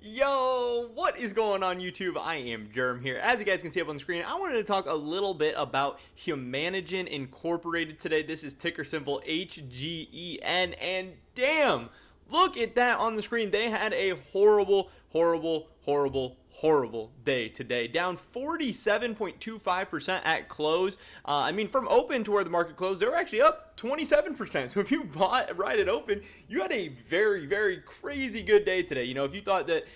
Yo, what is going on YouTube? I am Germ here. As you guys can see up on the screen, I wanted to talk a little bit about Humanigen Incorporated today. This is ticker symbol HGEN, and damn, look at that on the screen. They had a horrible day today, down 47.25% at close. From open to where the market closed, they were actually up 27%. So if you bought right at open, you had a very crazy good day today. You know, if you thought that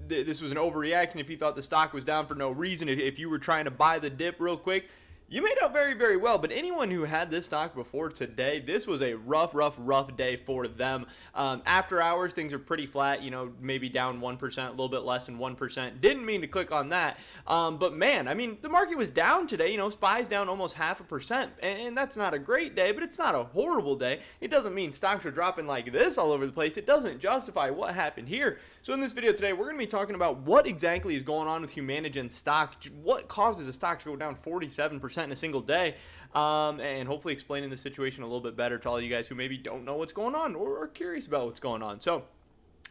this was an overreaction, if you thought the stock was down for no reason, if you were trying to buy the dip real quick, you made out very well. But anyone who had this stock before today, this was a rough day for them. After hours, things are pretty flat, you know, maybe down 1%, a little bit less than 1%. Didn't mean to click on that. But man, I mean, the market was down today. You know, SPY's down almost 0.5%. And that's not a great day, but it's not a horrible day. It doesn't mean stocks are dropping like this all over the place. It doesn't justify what happened here. So in this video today, we're going to be talking about what exactly is going on with Humanigen stock, what causes a stock to go down 47% in a single day, and hopefully explaining the situation a little bit better to all you guys who maybe don't know what's going on or are curious about what's going on. So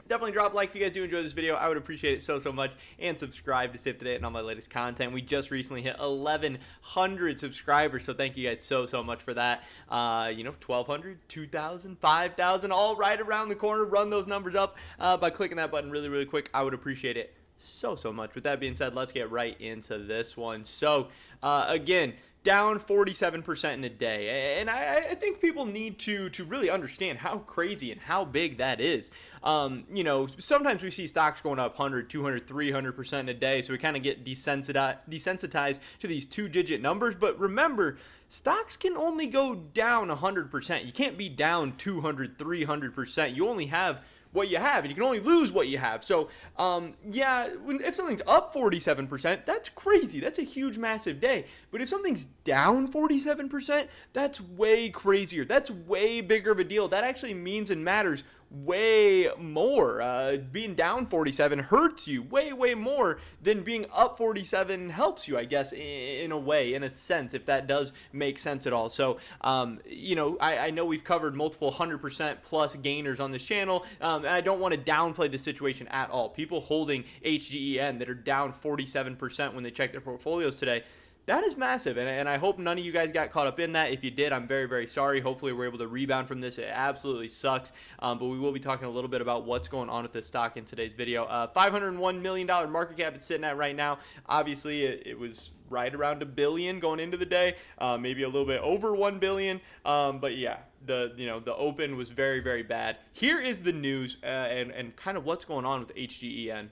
definitely drop a like if you guys do enjoy this video. I would appreciate it so much, and subscribe to stay up to date on all my latest content. We just recently hit 1,100 subscribers, so thank you guys so much for that. 1,200, 2,000, 5,000, all right around the corner. Run those numbers up by clicking that button really quick. I would appreciate it so much. With that being said, let's get right into this one. So again, down 47% in a day, and I think people need to really understand how crazy and how big that is. Sometimes we see stocks going up 100, 200, 300% in a day, so we kind of get desensitized to these two-digit numbers. But remember, stocks can only go down 100%. You can't be down 200, 300%. You only have what you have, and you can only lose what you have. So if something's up 47%, that's crazy. That's a huge, massive day. But if something's down 47%, that's way crazier. That's way bigger of a deal. That actually means and matters way more. Being down 47 hurts you way more than being up 47 helps you, I guess, in a way, in a sense, if that does make sense at all. So I know we've covered multiple 100% plus gainers on this channel, and I don't want to downplay the situation at all. People holding HGEN that are down 47% when they check their portfolios today, that is massive, and I hope none of you guys got caught up in that. If you did, I'm very sorry. Hopefully we're able to rebound from this. It absolutely sucks, but we will be talking a little bit about what's going on with this stock in today's video. $501 million market cap it's sitting at right now. Obviously, it was right around $1 billion going into the day, maybe a little bit over $1 billion, but yeah, the open was very bad. Here is the news and kind of what's going on with HGEN.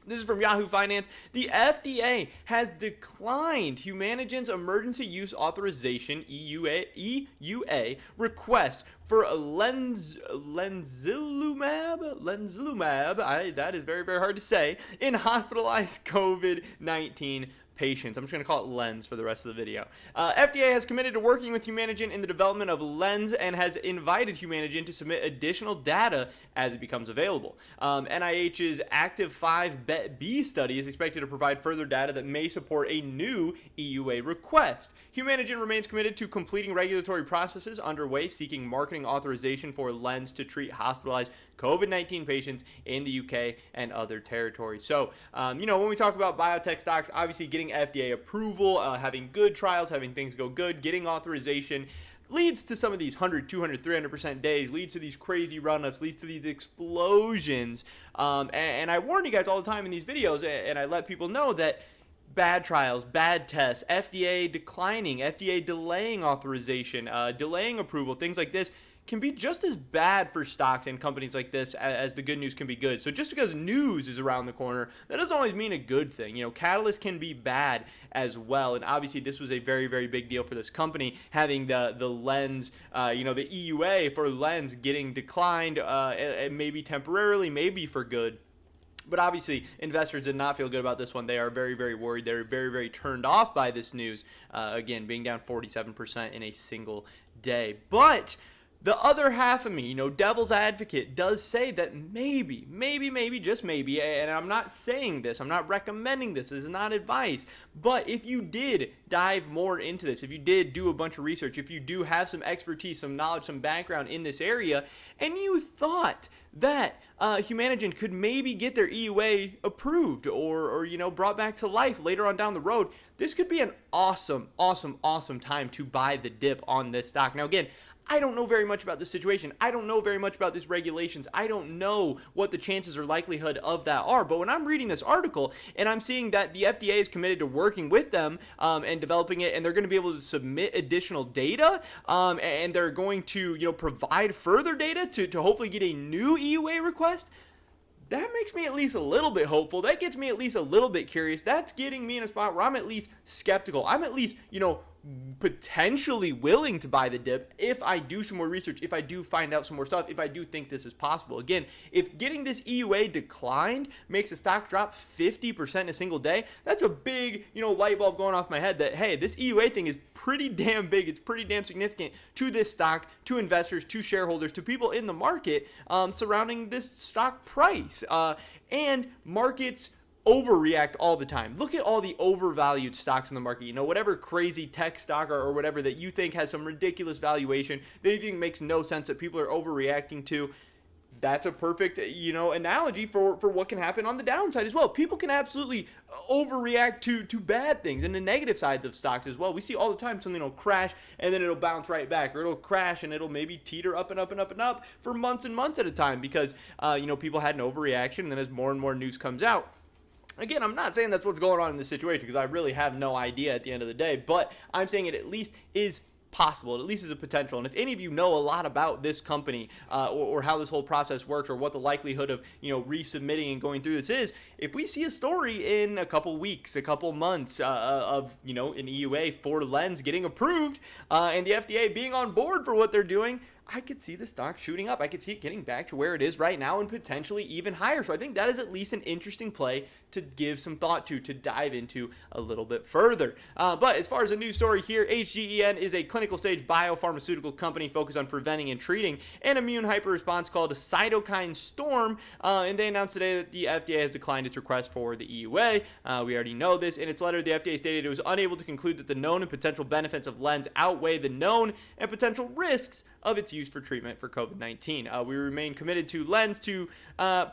This is from Yahoo Finance. The FDA has declined Humanigen's emergency use authorization EUA request for lenzilumab. That is very hard to say, in hospitalized COVID-19 patients. I'm just going to call it LENS for the rest of the video. FDA has committed to working with Humanigen in the development of LENS and has invited Humanigen to submit additional data as it becomes available. NIH's Active 5B study is expected to provide further data that may support a new EUA request. Humanigen remains committed to completing regulatory processes underway seeking marketing authorization for LENS to treat hospitalized COVID-19 patients in the UK and other territories. So, when we talk about biotech stocks, obviously getting FDA approval, having good trials, having things go good, getting authorization leads to some of these 100, 200, 300% days, leads to these crazy run-ups, leads to these explosions. And I warn you guys all the time in these videos, and I let people know that bad trials, bad tests, FDA declining, FDA delaying authorization, delaying approval, things like this can be just as bad for stocks and companies like this as the good news can be good. So just because news is around the corner, that doesn't always mean a good thing. Catalysts can be bad as well. And obviously this was a very big deal for this company, having the LENS, the EUA for LENS getting declined, maybe temporarily, maybe for good. But obviously, investors did not feel good about this one. They are very worried. They're very turned off by this news. Again, being down 47% in a single day. But The other half of me, devil's advocate, does say that maybe, just maybe, and I'm not saying this, I'm not recommending this is not advice, but if you did dive more into this, if you did do a bunch of research, if you do have some expertise, some knowledge, some background in this area, and you thought that Humanigen could maybe get their EUA approved or brought back to life later on down the road, this could be an awesome time to buy the dip on this stock. Now, again, I don't know very much about this situation. I don't know very much about these regulations. I don't know what the chances or likelihood of that are. But when I'm reading this article and I'm seeing that the FDA is committed to working with them and developing it, and they're going to be able to submit additional data, and they're going to provide further data to hopefully get a new EUA request, that makes me at least a little bit hopeful. That gets me at least a little bit curious. That's getting me in a spot where I'm at least skeptical. I'm at least, potentially willing to buy the dip if I do some more research, if I do find out some more stuff, if I do think this is possible. Again, if getting this EUA declined makes the stock drop 50% in a single day, that's a big, light bulb going off my head that, hey, this EUA thing is pretty damn big. It's pretty damn significant to this stock, to investors, to shareholders, to people in the market surrounding this stock price. And markets overreact all the time. Look at all the overvalued stocks in the market. Whatever crazy tech stock or whatever that you think has some ridiculous valuation that you think makes no sense that people are overreacting to. That's a perfect, analogy for what can happen on the downside as well. People can absolutely overreact to bad things and the negative sides of stocks as well. We see all the time something will crash and then it'll bounce right back, or it'll crash and it'll maybe teeter up and up and up and up for months and months at a time because, people had an overreaction, and then as more and more news comes out. Again, I'm not saying that's what's going on in this situation because I really have no idea at the end of the day, but I'm saying it at least is possible. It at least is a potential. And if any of you know a lot about this company or how this whole process works or what the likelihood of resubmitting and going through this is, if we see a story in a couple weeks, a couple months of an EUA for Lens getting approved and the FDA being on board for what they're doing, I could see the stock shooting up. I could see it getting back to where it is right now and potentially even higher. So I think that is at least an interesting play to give some thought to dive into a little bit further. But as far as a news story here, Hgen is a clinical stage biopharmaceutical company focused on preventing and treating an immune hyperresponse called a cytokine storm. And they announced today that the FDA has declined its request for the EUA. We already know this. In its letter, the FDA stated it was unable to conclude that the known and potential benefits of Lens outweigh the known and potential risks of its use for treatment for COVID-19. We remain committed to Lens to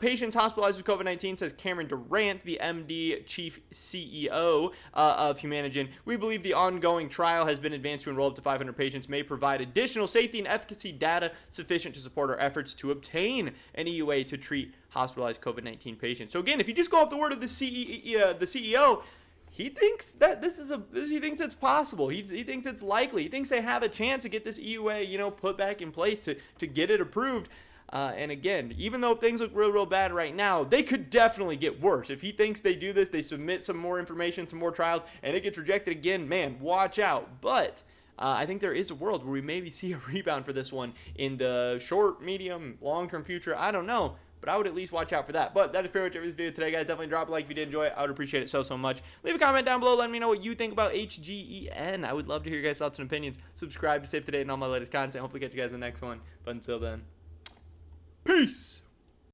patients hospitalized with COVID-19, says Cameron Durant, the MD chief CEO of Humanigen. We believe the ongoing trial has been advanced to enroll up to 500 patients, may provide additional safety and efficacy data sufficient to support our efforts to obtain an EUA to treat hospitalized COVID-19 patients. So again, if you just go off the word of the CEO, he thinks that he thinks it's possible. He thinks it's likely. He thinks they have a chance to get this EUA, put back in place to get it approved. And again, even though things look real bad right now, they could definitely get worse. If he thinks they do this, they submit some more information, some more trials, and it gets rejected again, man, watch out. But I think there is a world where we maybe see a rebound for this one in the short, medium, long-term future. I don't know. But I would at least watch out for that. But that is pretty much it for this video today, guys. Definitely drop a like if you did enjoy it. I would appreciate it so much. Leave a comment down below. Let me know what you think about Hgen. I would love to hear your guys' thoughts and opinions. Subscribe to stay up to date on all my latest content. Hopefully catch you guys in the next one. But until then, peace.